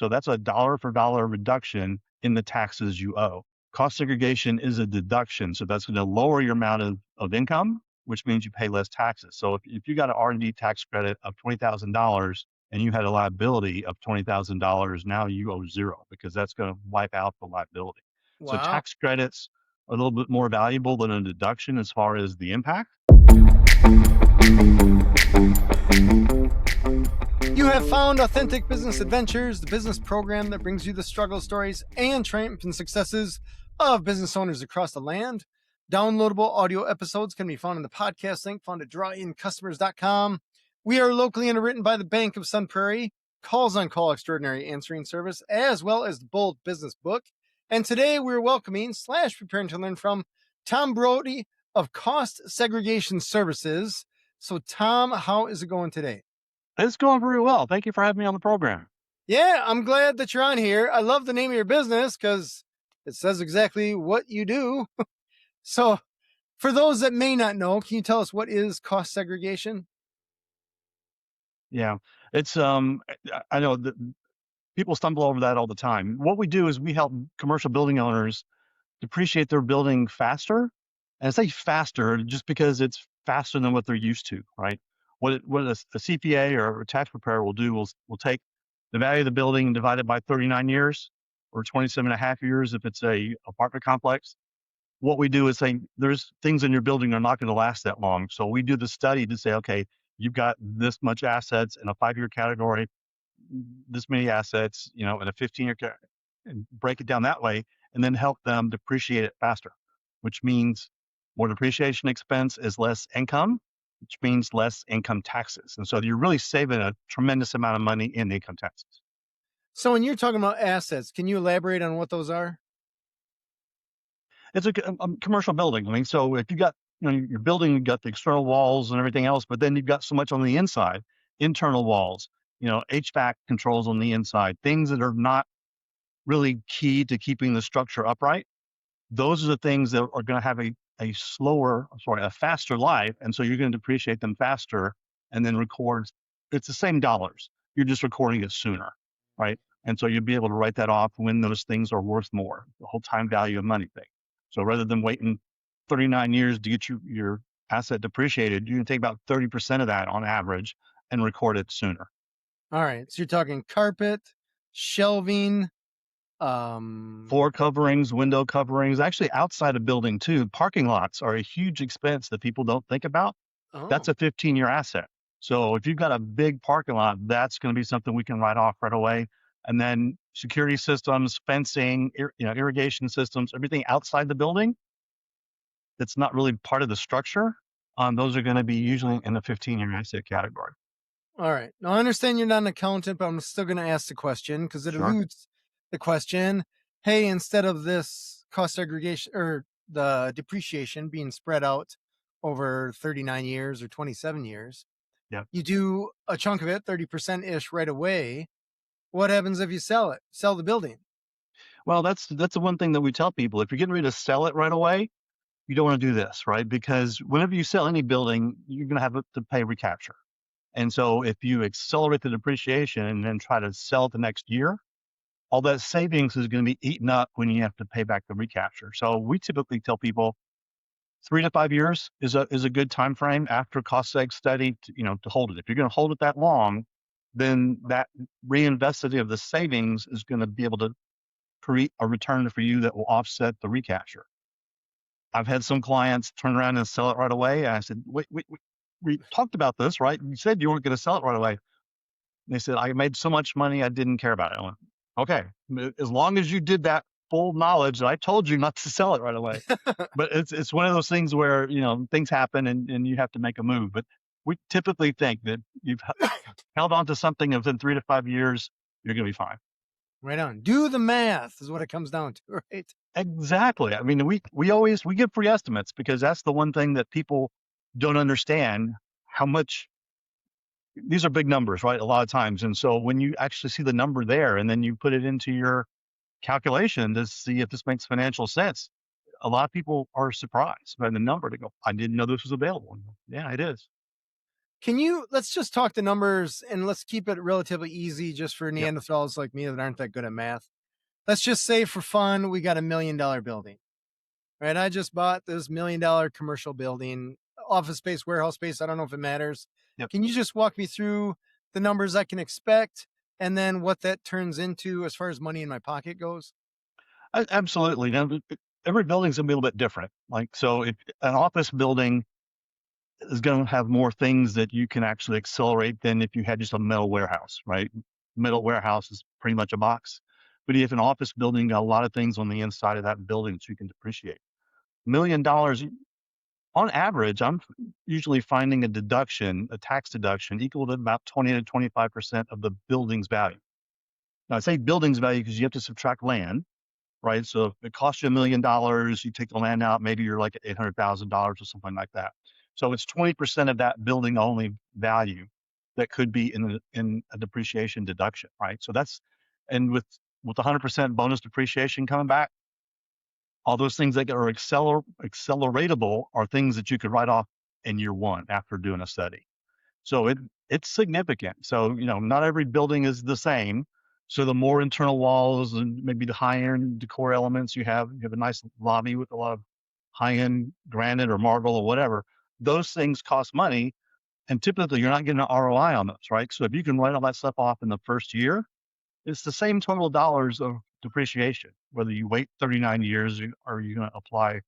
So that's a dollar for dollar reduction in the taxes you owe. Cost segregation is a deduction. So that's going to lower your amount of income, which means you pay less taxes. So if you got an R&D tax credit of $20,000 and you had a liability of $20,000, now you owe zero because that's going to wipe out the liability. So Wow. tax credits are a little bit more valuable than a deduction as far as the impact. You have found Authentic Business Adventures, the business program that brings you the struggle stories and triumph and successes of business owners across the land. Downloadable audio episodes can be found in the podcast link found at drawincustomers.com. We are locally underwritten by the Bank of Sun Prairie, Calls on Call Extraordinary Answering Service, as well as the Bold Business Book. And today we're welcoming / preparing to learn from Tom Brodie of Cost Segregation Services. So Tom, how is it going today? It's going very well. Thank you for having me on the program. Yeah, I'm glad that you're on here. I love the name of your business because it says exactly what you do. So, for those that may not know, can you tell us what is cost segregation? Yeah, it's I know that people stumble over that all the time. What we do is we help commercial building owners depreciate their building faster. And I say faster just because it's faster than what they're used to, right? What a CPA or a tax preparer will do will take the value of the building and divide it by 39 years or 27 and a half years if it's a apartment complex. What we do is say there's things in your building that are not going to last that long. So we do the study to say, okay, you've got this much assets in a 5-year category, this many assets, in a 15-year and break it down that way, and then help them depreciate it faster, which means more depreciation expense is less income, which means less income taxes. And so you're really saving a tremendous amount of money in income taxes. So, when you're talking about assets, can you elaborate on what those are? It's a commercial building. I mean, so if you got, your building, you got the external walls and everything else, but then you've got so much on the inside, internal walls, HVAC controls on the inside, things that are not really key to keeping the structure upright. Those are the things that are going to have a faster life. And so you're going to depreciate them faster and then record. It's the same dollars. You're just recording it sooner, right? And so you'll be able to write that off when those things are worth more, the whole time value of money thing. So rather than waiting 39 years to get your asset depreciated, you can take about 30% of that on average and record it sooner. All right. So, you're talking carpet, shelving, Floor coverings, window coverings, actually outside a building too. Parking lots are a huge expense that people don't think about. oh, That's a 15-year asset. So if you've got a big parking lot, that's going to be something we can write off right away. And then security systems, fencing, irrigation systems, everything outside the building that's not really part of the structure, those are going to be usually in the 15-year asset category. all right. Now, I understand you're not an accountant, but I'm still going to ask the question because it Sure. eludes the question. Hey, instead of this cost segregation or the depreciation being spread out over 39 years or 27 years, Yeah. you do a chunk of it, 30% ish right away. What happens if you sell it, sell the building? Well, that's the one thing that we tell people. If you're getting ready to sell it right away, you don't want to do this, right? Because whenever you sell any building, you're going to have to pay recapture. And so if you accelerate the depreciation and then try to sell it the next year, all that savings is going to be eaten up when you have to pay back the recapture. So we typically tell people 3 to 5 years is a good time frame after cost seg study to hold it. If you're going to hold it that long, then that reinvested of the savings is going to be able to create a return for you that will offset the recapture. I've had some clients turn around and sell it right away. And I said, wait, we talked about this, right? You said you weren't going to sell it right away. And they said, I made so much money, I didn't care about it. I went, okay, as long as you did that full knowledge, I told you not to sell it right away. But it's one of those things where, things happen and you have to make a move. But we typically think that you've held on to something within 3 to 5 years, you're going to be fine. Right on. Do the math is what it comes down to, right? Exactly. I mean, we give free estimates because that's the one thing that people don't understand how much these are big numbers, right? A lot of times. And so when you actually see the number there and then you put it into your calculation to see if this makes financial sense, a lot of people are surprised by the number to go, I didn't know this was available. Yeah, it is. Let's just talk the numbers and let's keep it relatively easy just for Yep. Neanderthals like me that aren't that good at math. Let's just say for fun, we got $1 million building, right? I just bought this $1 million commercial building, office space, warehouse space. I don't know if it matters. Yep. Can you just walk me through the numbers I can expect and then what that turns into as far as money in my pocket goes? Absolutely. Now, every building's gonna be a little bit different. Like, so if an office building is going to have more things that you can actually accelerate than if you had just a metal warehouse, right? Metal warehouse is pretty much a box. But if an office building got a lot of things on the inside of that building that you can depreciate. $1 million on average, I'm usually finding a deduction, a tax deduction equal to about 20 to 25% of the building's value. Now I say building's value because you have to subtract land, right? So if it costs you $1 million, you take the land out, maybe you're like at $800,000 or something like that. So it's 20% of that building only value that could be in a depreciation deduction, right? So that's, and with 100% bonus depreciation coming back, all those things that are acceleratable are things that you could write off in year one after doing a study. So it's significant. So, not every building is the same. So the more internal walls and maybe the high-end decor elements you have a nice lobby with a lot of high-end granite or marble or whatever. Those things cost money, and typically you're not getting an ROI on those, right? So if you can write all that stuff off in the first year, it's the same total dollars of depreciation, whether you wait 39 years or you're going to apply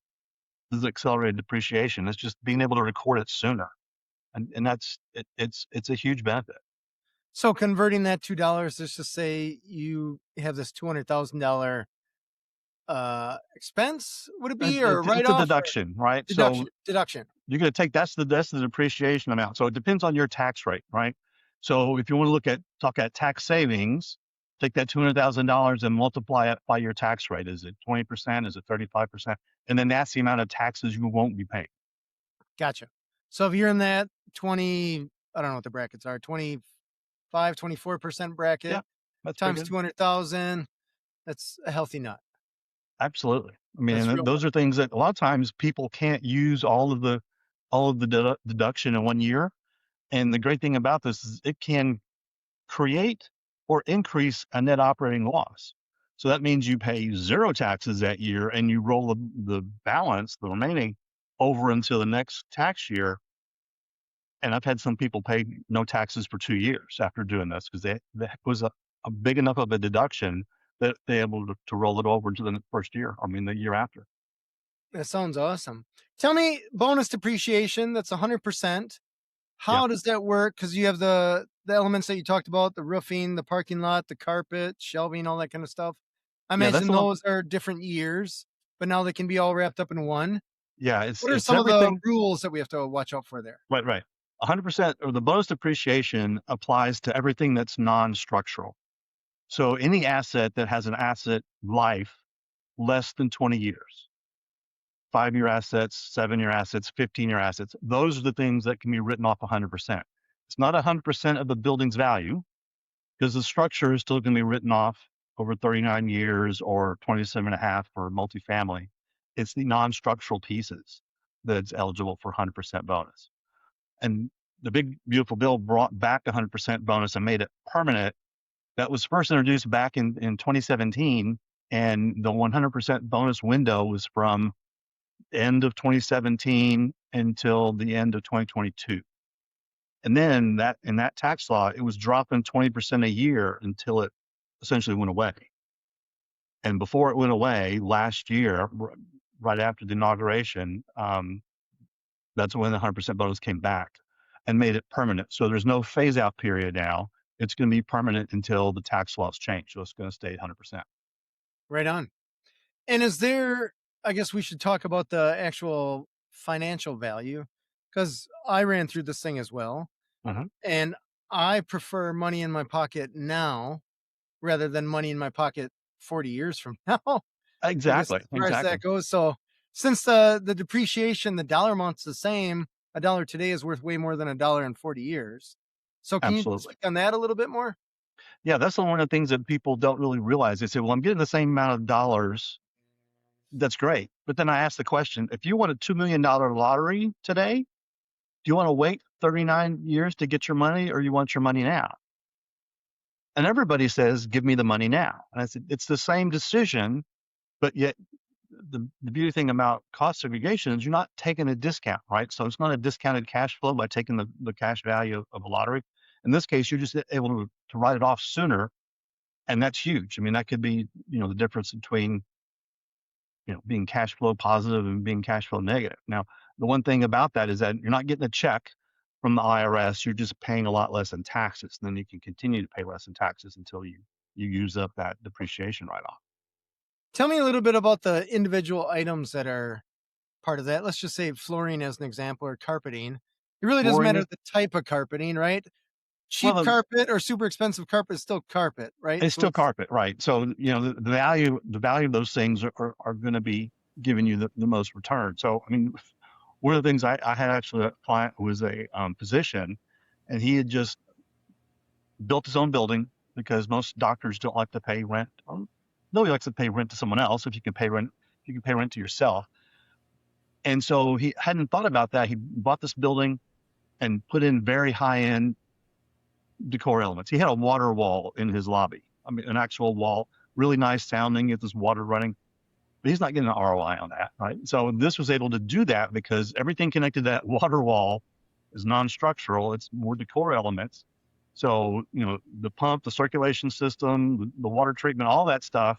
this accelerated depreciation. It's just being able to record it sooner, and it's a huge benefit. So converting that $2, let's just say you have this $200,000 expense, would it be, or It's a write-off or deduction, right? deduction? So Deduction. you're going to take that's the depreciation amount. So it depends on your tax rate, right? So if you want to talk at tax savings, take that $200,000 and multiply it by your tax rate. Is it 20%? Is it 35%? And then that's the amount of taxes you won't be paying. Gotcha. So if you're in that 20, I don't know what the brackets are, 25, 24% Yeah, bracket that's pretty times good. 200,000, that's a healthy nut. Absolutely. I mean, That's and real money. those are things that a lot of times people can't use all of the deduction in one year. And the great thing about this is it can create or increase a net operating loss. So that means you pay zero taxes that year and you roll the balance, the remaining, over until the next tax year. And I've had some people pay no taxes for 2 years after doing this because that was a big enough of a deduction that they're able to roll it over to the first year. I mean, the year after. That sounds awesome. Tell me, bonus depreciation, that's 100%. Yeah. How does that work? Because you have the elements that you talked about, the roofing, the parking lot, the carpet, shelving, all that kind of stuff. I Yeah. That's imagine the one. those are different years, but now they can be all wrapped up in one. Yeah. What are It's some of the everything. rules that we have to watch out for there? Right. Right. 100% or the bonus depreciation applies to everything that's non-structural. So any asset that has an asset life less than 20 years, 5-year assets, 7-year assets, 15-year assets, those are the things that can be written off 100%. It's not 100% of the building's value because the structure is still going to be written off over 39 years or 27 and a half for multifamily. It's the non-structural pieces that's eligible for 100% bonus. And the big beautiful bill brought back 100% bonus and made it permanent. That was first introduced back in 2017, and the 100% bonus window was from end of 2017 until the end of 2022. And then that in that tax law, it was dropping 20% a year until it essentially went away. And before it went away last year, right after the inauguration, that's when the 100% bonus came back and made it permanent. So there's no phase out period now. It's going to be permanent until the tax laws change. So it's going to stay at 100%. Right on. And is there, I guess we should talk about the actual financial value because I ran through this thing as well. Uh-huh. And I prefer money in my pocket now rather than money in my pocket 40 years from now. I guess Exactly. as far as Exactly. that goes. So since the depreciation, the dollar amount's the same, a dollar today is worth way more than a dollar in 40 years. So can you Absolutely. speak on that a little bit more? Yeah, that's one of the things that people don't really realize. They say, well, I'm getting the same amount of dollars. That's great. But then I ask the question, if you won a $2 million lottery today, do you want to wait 39 years to get your money or you want your money now? And everybody says, give me the money now. And I said, it's the same decision, but yet the beauty thing about cost segregation is you're not taking a discount, right? So it's not a discounted cash flow by taking the cash value of a lottery. In this case, you're just able to write it off sooner. And that's huge. I mean, that could be, the difference between, being cash flow positive and being cash flow negative. Now, the one thing about that is that you're not getting a check from the IRS. You're just paying a lot less in taxes. And then you can continue to pay less in taxes until you use up that depreciation write-off. Tell me a little bit about the individual items that are part of that. Let's just say flooring as an example, or carpeting. It really doesn't Flooring matter is the type of carpeting, right? well, Cheap carpet or super expensive carpet is still carpet, right? it's So still it's carpet, right? So the value of those things are going to be giving you the most return. So I mean, one of the things I had actually a client who was a physician, and he had just built his own building because most doctors don't like to pay rent. Nobody likes to pay rent to someone else if you can pay rent to yourself. And so he hadn't thought about that. He bought this building and put in very high end decor elements. He had a water wall in his lobby. I mean, an actual wall, really nice sounding. If there's water running, but he's not getting an ROI on that, right? So this was able to do that because everything connected to that water wall is non-structural. It's more decor elements. So the pump, the circulation system, the water treatment, all that stuff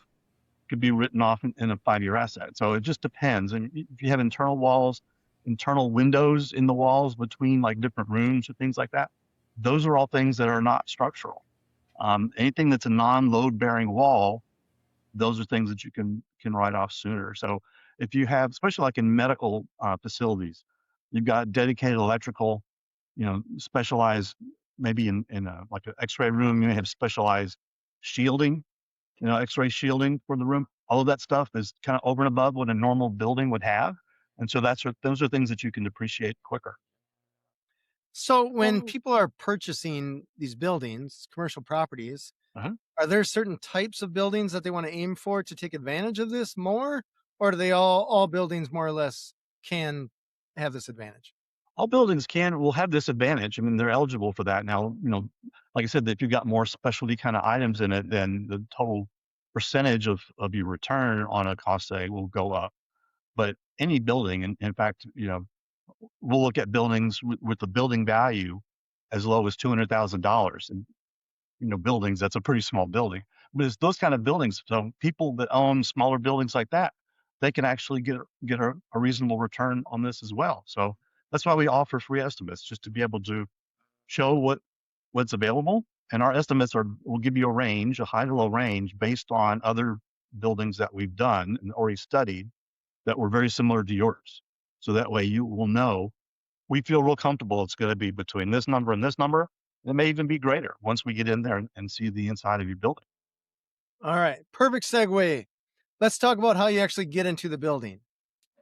could be written off in a 5-year asset. So it just depends. And if you have internal walls, internal windows in the walls between like different rooms or things like that, those are all things that are not structural. Anything that's a non-load bearing wall, those are things that you can write off sooner. So if you have, especially like in medical facilities, you've got dedicated electrical, specialized, maybe in like an X-ray room, you may have specialized shielding, X-ray shielding for the room. All of that stuff is kind of over and above what a normal building would have, and so those are things that you can depreciate quicker. so when people are purchasing these buildings, commercial properties, Uh-huh. are there certain types of buildings that they want to aim for to take advantage of this more? Or do they all buildings more or less can have this advantage? All buildings will have this advantage. I mean, they're eligible for that. Now, like I said, if you've got more specialty kind of items in it, then the total percentage of your return on a cost seg will go up. But any building, and in fact, we'll look at buildings with the building value as low as $200,000, and buildings, that's a pretty small building. But it's those kind of buildings. So people that own smaller buildings like that, they can actually get a reasonable return on this as well. So that's why we offer free estimates, just to be able to show what's available. And our estimates will give you a range, a high to low range, based on other buildings that we've done and already studied that were very similar to yours. So that way you will know, we feel real comfortable it's going to be between this number and this number. It may even be greater once we get in there and see the inside of your building. All right, perfect segue. Let's talk about how you actually get into the building.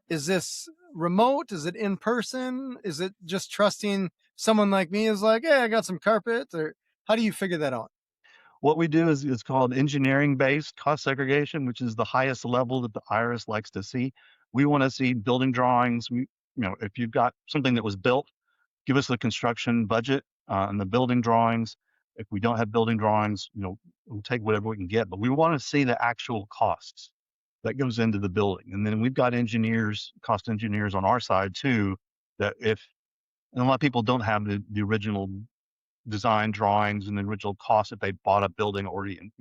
Is this remote? Is it in person? Is it just trusting someone like me is like, hey, I got some carpet? Or how do you figure that out? What we do is it's called engineering-based cost segregation, which is the highest level that the IRS likes to see. We want to see building drawings. If you've got something that was built, give us the construction budget and the building drawings. If we don't have building drawings, we'll take whatever we can get, but we want to see the actual costs that goes into the building. And then we've got engineers, cost engineers on our side too, that and a lot of people don't have the original design drawings and the original cost if they bought a building already,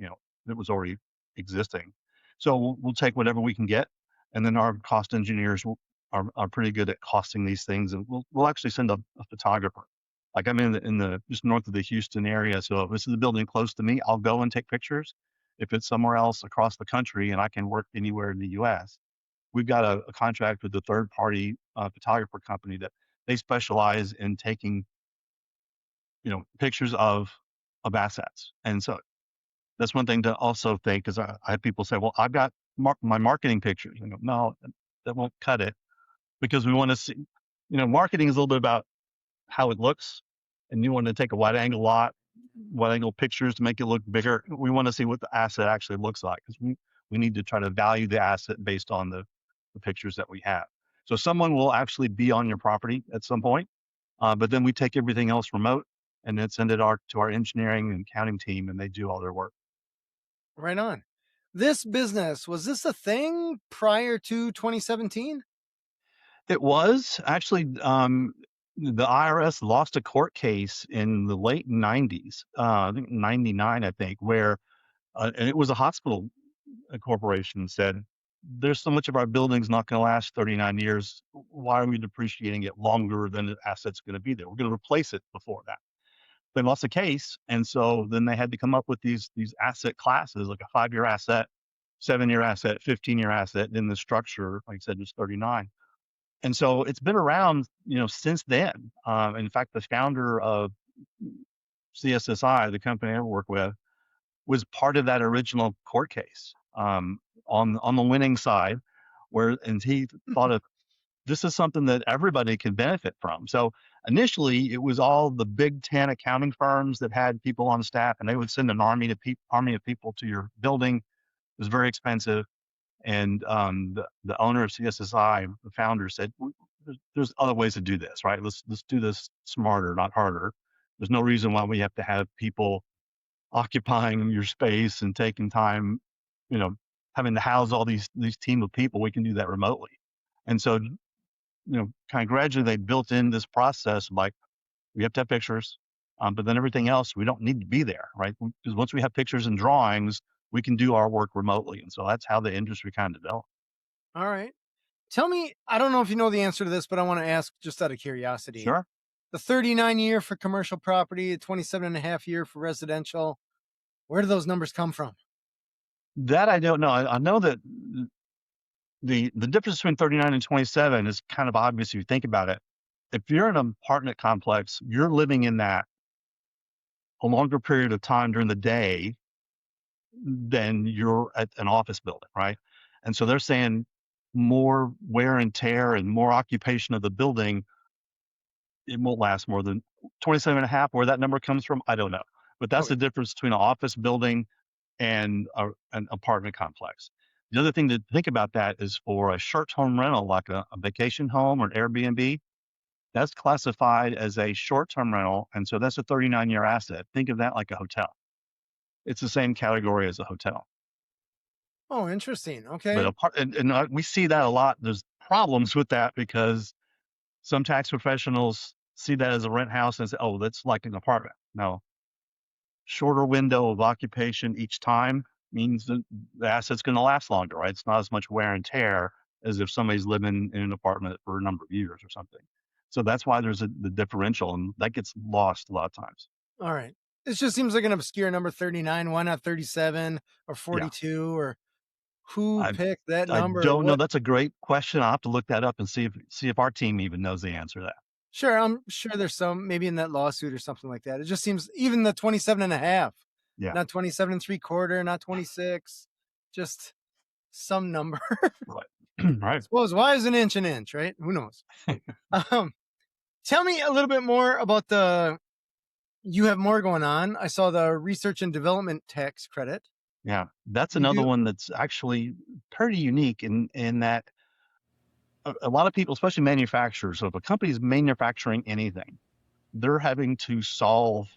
that was already existing. So we'll take whatever we can get, and then our cost engineers are pretty good at costing these things, and we'll actually send a photographer. Like I'm in the just north of the Houston area, so if this is a building close to me, I'll go and take pictures. If it's somewhere else across the country and I can work anywhere in the U.S., we've got a contract with a third party photographer company that they specialize in taking pictures of assets. And so that's one thing to also think, because I have people say, well, I've got my marketing pictures. I go, no, that won't cut it, because we want to see, marketing is a little bit about how it looks, and you want to take a wide angle pictures to make it look bigger. We want to see what the asset actually looks like, because we need to try to value the asset based on the pictures that we have. So someone will actually be on your property at some point. But then we take everything else remote and then send it to our engineering and accounting team, and they do all their work. Right on. This business, was this a thing prior to 2017? It was actually the IRS lost a court case in the late 90s, I think 99, I think, where and it was a hospital corporation said, there's so much of our building's not going to last 39 years. Why are we depreciating it longer than the asset's going to be there? We're going to replace it before that. They lost the case, and so then they had to come up with these asset classes, like a 5-year asset, 7-year asset, 15-year asset. In the structure, like I said, is 39. And so it's been around, since then. In fact, the founder of CSSI, the company I work with, was part of that original court case, on the winning side, and he thought of this is something that everybody could benefit from. So initially, it was all the Big Ten accounting firms that had people on staff, and they would send an army of people to your building. It was very expensive, and the owner of CSSI, the founder, said, "There's other ways to do this, right? Let's do this smarter, not harder. There's no reason why we have to have people occupying your space and taking time, you know, having to house all these team of people. We can do that remotely." And so, kind of gradually they built in this process of like, we have to have pictures, but then everything else, we don't need to be there, right? Because once we have pictures and drawings, we can do our work remotely. And so that's how the industry kind of developed. All right. Tell me, I don't know if you know the answer to this, but I want to ask just out of curiosity. Sure. The 39 year for commercial property, the 27 and a half year for residential, where do those numbers come from? That I don't know. I know that the difference between 39 and 27 is kind of obvious if you think about it. If you're in an apartment complex, you're living in that a longer period of time during the day than you're at an office building, right? And so they're saying more wear and tear and more occupation of the building, it won't last more than 27 and a half. Where that number comes from, I don't know. But that's Okay. the difference between an office building and an apartment complex. The other thing to think about that is for a short-term rental, like a vacation home or an Airbnb, that's classified as a short-term rental. And so that's a 39-year asset. Think of that like a hotel. It's the same category as a hotel. Oh, interesting. But Okay. we see that a lot. There's problems with that because some tax professionals see that as a rent house and say, "Oh, that's like an apartment." No, shorter window of occupation each time means that the asset's going to last longer, right? It's not as much wear and tear as if somebody's living in an apartment for a number of years or something. So that's why there's the differential, and that gets lost a lot of times. All right. This just seems like an obscure number 39. Why not 37 or Yeah, 42 or who I picked that I number or don't know. what? That's a great question. I'll have to look that up and see if our team even knows the answer to that. Sure. I'm sure there's some maybe in that lawsuit or something like that. It just seems even the 27 and a half, Yeah, not 27 and 3/4, not 26, just some number. right, right. Suppose why is an inch, right? Who knows? Um, Tell me a little bit more about you have more going on. I saw the research and development tax credit. Yeah, that's You another do one that's actually pretty unique in that a lot of people, especially manufacturers, so if a company's manufacturing anything, they're having to solve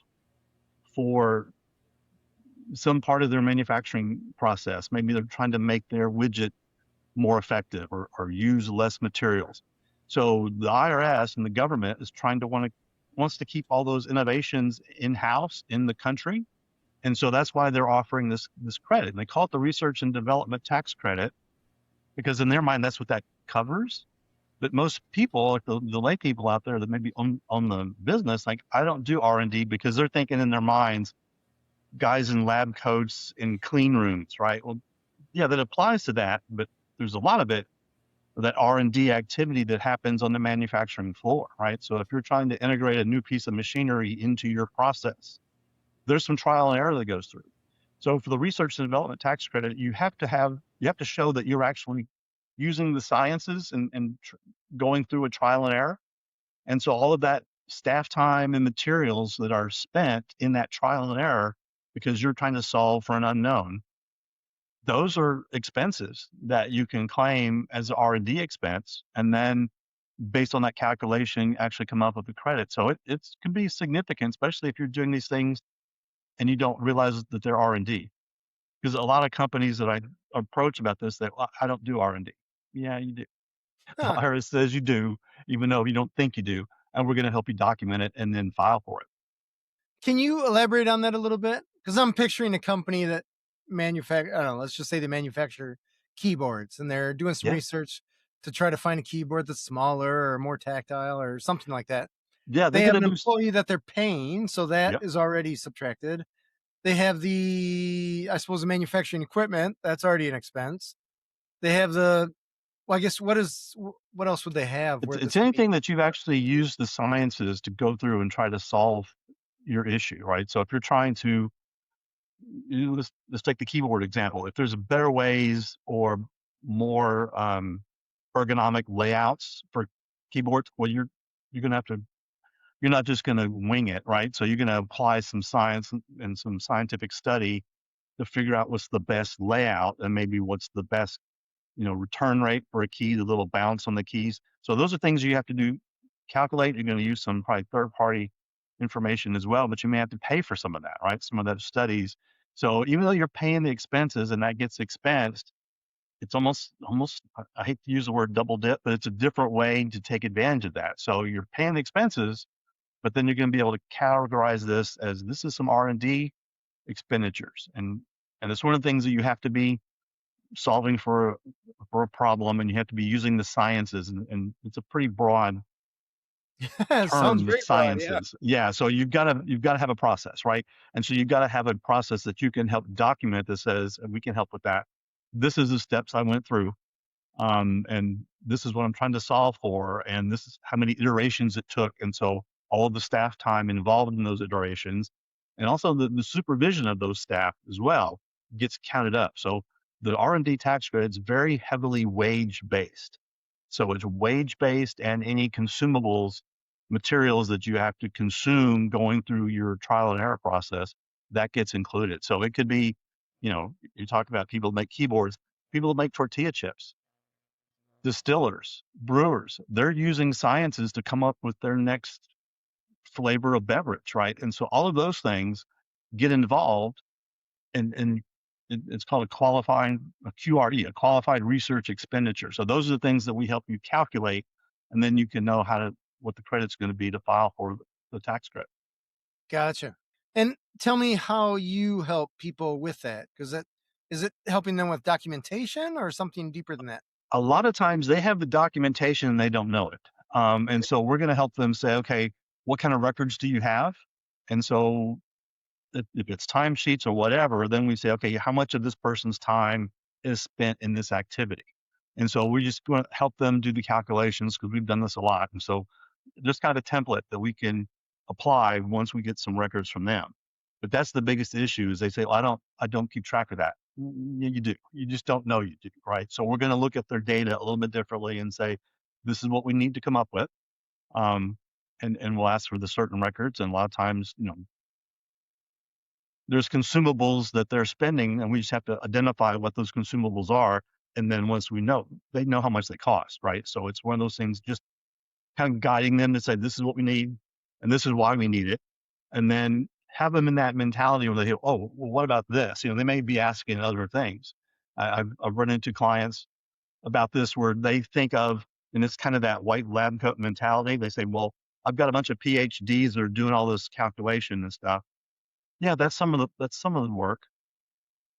for some part of their manufacturing process. Maybe they're trying to make their widget more effective or use less materials. So the IRS and the government is trying to wants to keep all those innovations in-house in the country. And so that's why they're offering this credit. And they call it the research and development tax credit because in their mind that's what that covers. But most people, like the lay people out there that maybe own the business, like I don't do R&D because they're thinking in their minds, guys in lab coats in clean rooms, right? Well, yeah, that applies to that, but there's a lot of it, that R&D activity that happens on the manufacturing floor, right? So if you're trying to integrate a new piece of machinery into your process, there's some trial and error that goes through. So for the research and development tax credit, you have to show that you're actually using the sciences and going through a trial and error. And so all of that staff time and materials that are spent in that trial and error because you're trying to solve for an unknown, those are expenses that you can claim as R&D expense. And then based on that calculation, actually come up with the credit. So it can be significant, especially if you're doing these things and you don't realize that they're R&D. Because a lot of companies that I approach about this, that "Well, I don't do R&D." Yeah, you do. The Huh. IRS says you do, even though you don't think you do, and we're going to help you document it and then file for it. Can you elaborate on that a little bit? Because I'm picturing a company that manufacture, I don't know, let's just say they manufacture keyboards and they're doing some Yeah, research to try to find a keyboard that's smaller or more tactile or something like that. yeah, they're They going have to an do. employee that they're paying, so that Yep. is already subtracted. They have the, I suppose, the manufacturing equipment, that's already an expense. They have the, well, I guess what else would they have where It's this would be? anything that you've actually used the sciences to go through and try to solve your issue, right? So if you're trying to, let's take the keyboard example. If there's better ways or more ergonomic layouts for keyboards, well, you're gonna have to. You're not just gonna wing it, right? So you're gonna apply some science and some scientific study to figure out what's the best layout and maybe what's the best, return rate for a key, the little bounce on the keys. So those are things you have to do, calculate. You're going to use some probably third party information as well, but you may have to pay for some of that, right? Some of those studies. So even though you're paying the expenses and that gets expensed, it's almost I hate to use the word double dip, but it's a different way to take advantage of that. So you're paying the expenses, but then you're going to be able to categorize this as this is some R&D expenditures, and it's one of the things that you have to be solving for a problem, and you have to be using the sciences, and it's a pretty broad Sounds term, the very broad, yeah. sciences. Yeah, so you've gotta have a process, right? And so you've gotta have a process that you can help document that says, "We can help with that. This is the steps I went through, and this is what I'm trying to solve for, and this is how many iterations it took." And so all of the staff time involved in those iterations, and also the supervision of those staff as well, gets counted up. So the R&D tax credit is very heavily wage based. So it's wage based, and any consumables, materials that you have to consume going through your trial and error process, that gets included. So it could be, you talk about people that make keyboards, people that make tortilla chips, distillers, brewers, they're using sciences to come up with their next flavor of beverage, right? And so all of those things get involved, and it's called a QRE, a qualified research expenditure. So those are the things that we help you calculate, and then you can know what the credit's going to be to file for the tax credit. Gotcha. And tell me how you help people with that, because that, is it helping them with documentation or something deeper than that? A lot of times they have the documentation and they don't know it. And so we're going to help them say, okay, what kind of records do you have? And so if it's timesheets or whatever, then we say, okay, how much of this person's time is spent in this activity? And so we're just going to help them do the calculations because we've done this a lot. And so there's kind of a template that we can apply once we get some records from them. But that's the biggest issue is they say, well, I don't keep track of that. You do. You just don't know you do, right? So we're going to look at their data a little bit differently and say, this is what we need to come up with. Um, and we'll ask for the certain records. And a lot of times, there's consumables that they're spending, and we just have to identify what those consumables are. And then once we know, they know how much they cost, right? So it's one of those things, just kind of guiding them to say, this is what we need, and this is why we need it. And then have them in that mentality where they go, oh, well, what about this? They may be asking other things. I've run into clients about this where they think of, and it's kind of that white lab coat mentality. They say, well, I've got a bunch of PhDs that are doing all this calculation and stuff. Yeah, that's some of the work,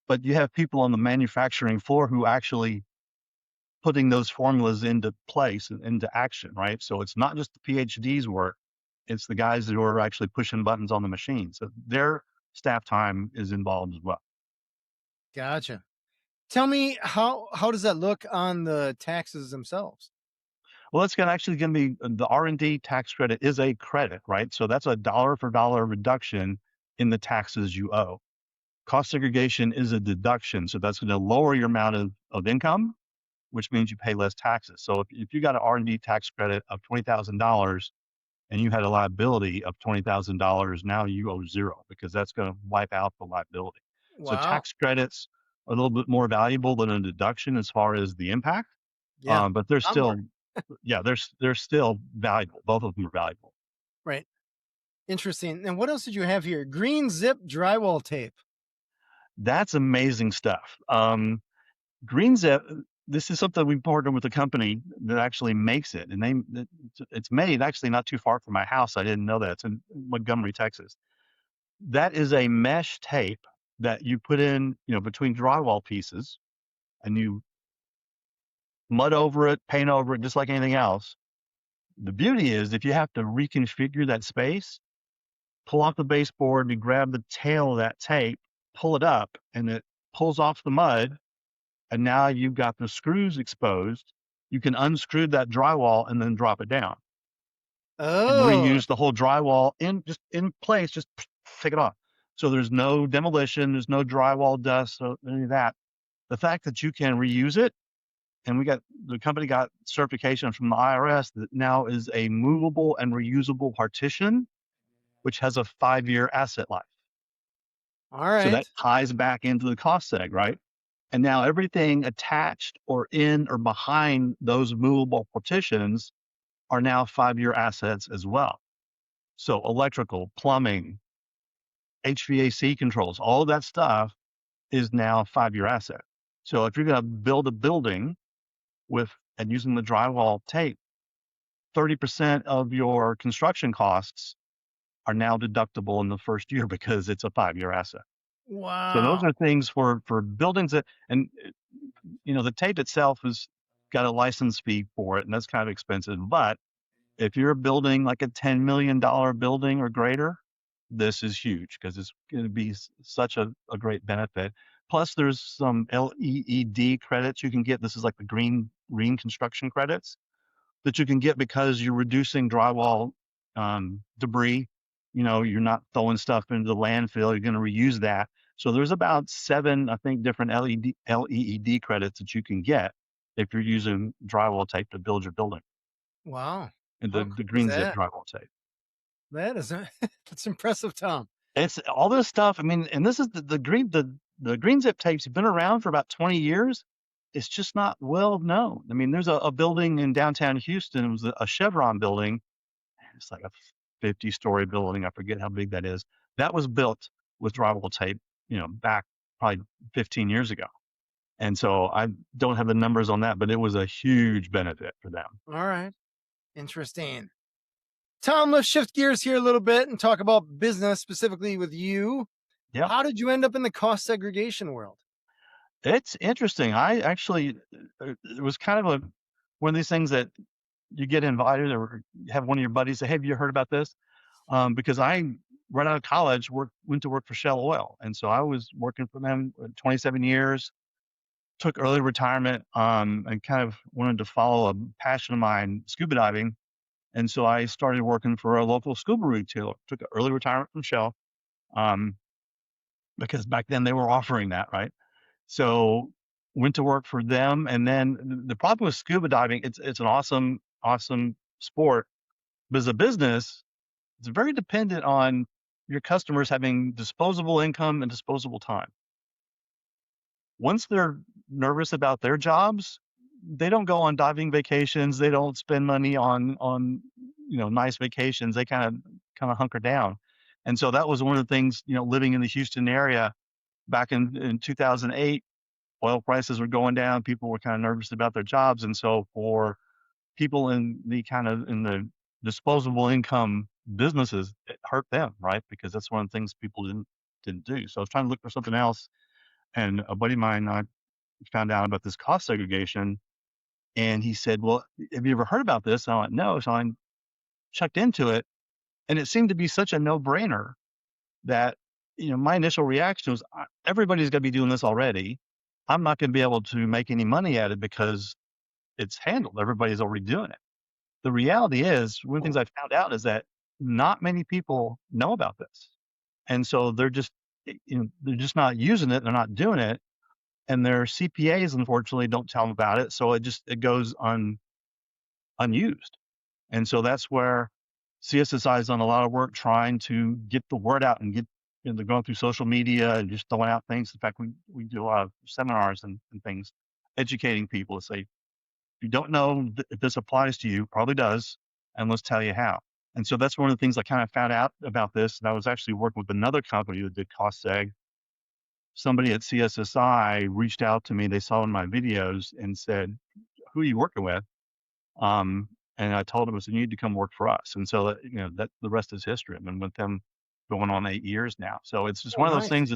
but you have people on the manufacturing floor who actually putting those formulas into place and into action, right? So it's not just the PhD's work, it's the guys who are actually pushing buttons on the machine. So their staff time is involved as well. Gotcha. Tell me how does that look on the taxes themselves? Well, it's actually going to be the R&D tax credit is a credit, right? So that's a dollar for dollar reduction in the taxes you owe. Cost segregation is a deduction, so that's going to lower your amount of income, which means you pay less taxes. So if you got an R&D tax credit of $20,000 and you had a liability of $20,000, now you owe zero because that's going to wipe out the liability. So Wow. tax credits are a little bit more valuable than a deduction as far as the impact, Yeah. but they're A lot still more. Yeah, they're still valuable. Both of them are valuable. Right. Interesting. And what else did you have here? Green zip drywall tape. That's amazing stuff. Green Zip, this is something we partnered with a company that actually makes it, and it's made actually not too far from my house. I didn't know that. It's in Montgomery, Texas. That is a mesh tape that you put in, between drywall pieces, and you mud over it, paint over it, just like anything else. The beauty is, if you have to reconfigure that space, pull off the baseboard, you grab the tail of that tape, pull it up, and it pulls off the mud, and now you've got the screws exposed. You can unscrew that drywall and then drop it down and Oh, reuse the whole drywall in place. Just take it off. So there's no demolition, there's no drywall dust, so any of that. The fact that you can reuse it, and the company got certification from the IRS that now is a movable and reusable partition, which has a 5-year asset life. all So that right. ties back into the cost seg, right? And now everything attached or in or behind those movable partitions are now 5-year assets as well. So electrical, plumbing, HVAC controls, all of that stuff is now 5-year asset. So if you're going to build a building and using the drywall tape, 30% of your construction costs are now deductible in the first year because it's a 5-year asset. So those Wow. are things for buildings and the tape itself has got a license fee for it, and that's kind of expensive. But if you're building like a $10 million building or greater, this is huge because it's going to be such a great benefit. Plus, there's some LEED credits you can get. This is like the green construction credits that you can get because you're reducing drywall debris. You're not throwing stuff into the landfill. You're going to reuse that. So there's about 7, I think, different LEED credits that you can get if you're using drywall tape to build your building, Wow. and How the cool is green zip that? drywall tape. That is that's impressive, Tom. It's all this stuff. I mean, and this is the green zip tapes have been around for about 20 years. It's just not well known. I mean, there's a building in downtown Houston. It was a Chevron building. It's like a 50-story building. I forget how big that is. That was built with drywall tape, back probably 15 years ago. And so I don't have the numbers on that, but it was a huge benefit for them. All right. Interesting. Tom, let's shift gears here a little bit and talk about business specifically with you. Yeah, How did you end up in the cost segregation world? it's interesting. I actually, it was kind of one of these things that you get invited or have one of your buddies say, "Hey, have you heard about this?" Because right out of college, went to work for Shell Oil, and so I was working for them 27 years. Took early retirement, and kind of wanted to follow a passion of mine, scuba diving, and so I started working for a local scuba retailer. Took an early retirement from Shell, um, because back then they were offering that, right? So went to work for them, and then the problem with scuba diving, it's an awesome sport, but as a business, it's very dependent on your customers having disposable income and disposable time. Once they're nervous about their jobs, they don't go on diving vacations. They don't spend money on nice vacations. They kind of hunker down. And so that was one of the things, living in the Houston area back in 2008, oil prices were going down. People were kind of nervous about their jobs. And so for people in the disposable income businesses, it hurt them, right? Because that's one of the things people didn't do. So I was trying to look for something else. And a buddy of mine, I found out about this cost segregation, and he said, "Well, have you ever heard about this?" And I went, "No." So I checked into it, and it seemed to be such a no-brainer that my initial reaction was, everybody's going to be doing this already. I'm not going to be able to make any money at it because it's handled. Everybody's already doing it. The reality is, one of the things I found out is that not many people know about this, and so they're just not using it. They're not doing it, and their CPAs unfortunately don't tell them about it. So it goes unused. And so that's where CSSI has done a lot of work trying to get the word out and they're going through social media and just throwing out things. In fact, we do a lot of seminars and things, educating people to say, if you don't know if this applies to you, probably does, and let's tell you how. And so that's one of the things I kind of found out about this. And I was actually working with another company that did cost seg. Somebody at CSSI reached out to me. They saw in my videos and said, "Who are you working with?" And I told them, I said, "You need to come work for us." And so that, that the rest is history. I've been with them going on 8 years now. So it's just Oh, one of those nice. things.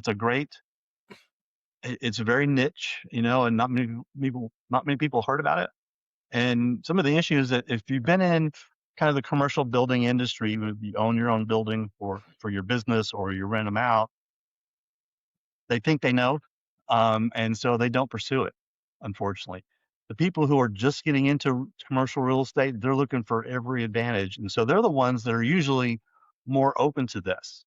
It's very niche, and not many people heard about it. And some of the issues that if you've been in kind of the commercial building industry, you own your own building for your business or you rent them out, they think they know, and so they don't pursue it, unfortunately. The people who are just getting into commercial real estate, they're looking for every advantage, and so they're the ones that are usually more open to this.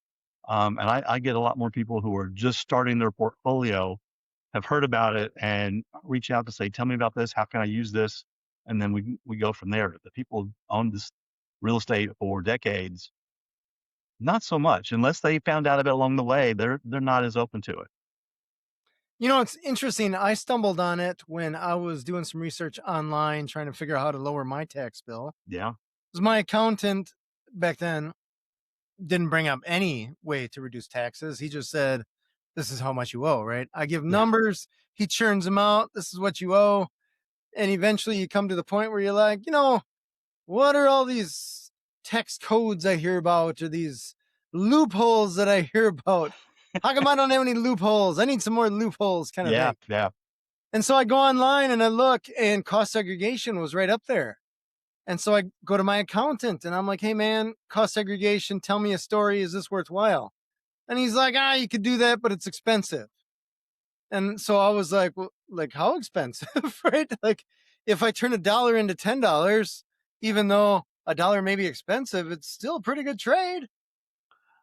And I get a lot more people who are just starting their portfolio, have heard about it, and reach out to say, "Tell me about this. How can I use this?" And then we go from there. The people who own this real estate for decades, not so much. Unless they found out of it along the way, they're not as open to it. It's interesting. I stumbled on it when I was doing some research online trying to figure out how to lower my tax bill. Yeah, 'Cause my accountant back then didn't bring up any way to reduce taxes. He just said, "This is how much you owe," right? I give yeah. numbers, he churns them out. This is what you owe. And eventually you come to the point where you're like, what are all these tax codes I hear about or these loopholes that I hear about? How come I don't have any loopholes? I need some more loopholes kind of Yeah, thing. yeah, And so I go online and I look, and cost segregation was right up there. And so I go to my accountant and I'm like, "Hey man, cost segregation, tell me a story. Is this worthwhile?" And he's like, "You could do that, but it's expensive." And so I was like, "Well, like how expensive?" Right? Like if I turn $1 into $10, even though a dollar may be expensive, it's still a pretty good trade.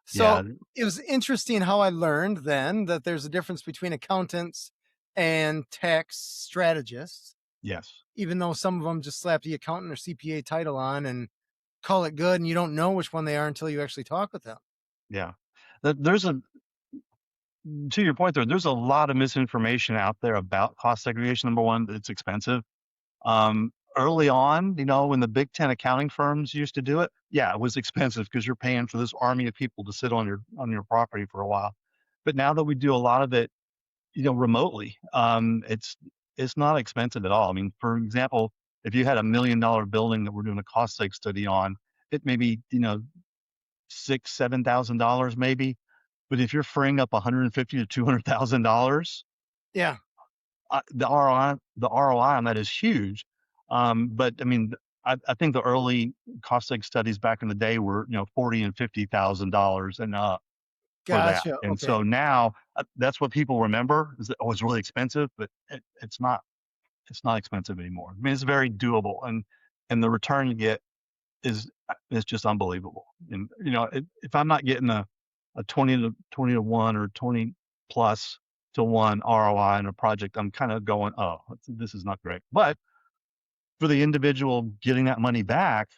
So yeah, it was interesting how I learned then that there's a difference between accountants and tax strategists, yes, even though some of them just slap the accountant or CPA title on and call it good, and you don't know which one they are until you actually talk with them. yeah. There's a To your point there's a lot of misinformation out there about cost segregation. Number one, it's expensive. Early on, when the Big Ten accounting firms used to do it, yeah, it was expensive because you're paying for this army of people to sit on your property for a while. But now that we do a lot of it, remotely, it's not expensive at all. I mean, for example, if you had $1 million building that we're doing a cost seg study on, it may be, $6,000-7,000 maybe. But if you're freeing up 150 to $200,000, Yeah. the ROI on that is huge. But I mean, I think the early cost seg studies back in the day were, 40 and $50,000 and up for that. Gotcha. And Okay. so now that's what people remember is that, oh, it's really expensive, but it's not expensive anymore. I mean, it's very doable, and the return you get is just unbelievable. And if I'm not getting a 20 to 1 or 20 plus to 1 ROI in a project, I'm kind of going, oh, this is not great. But for the individual getting that money back,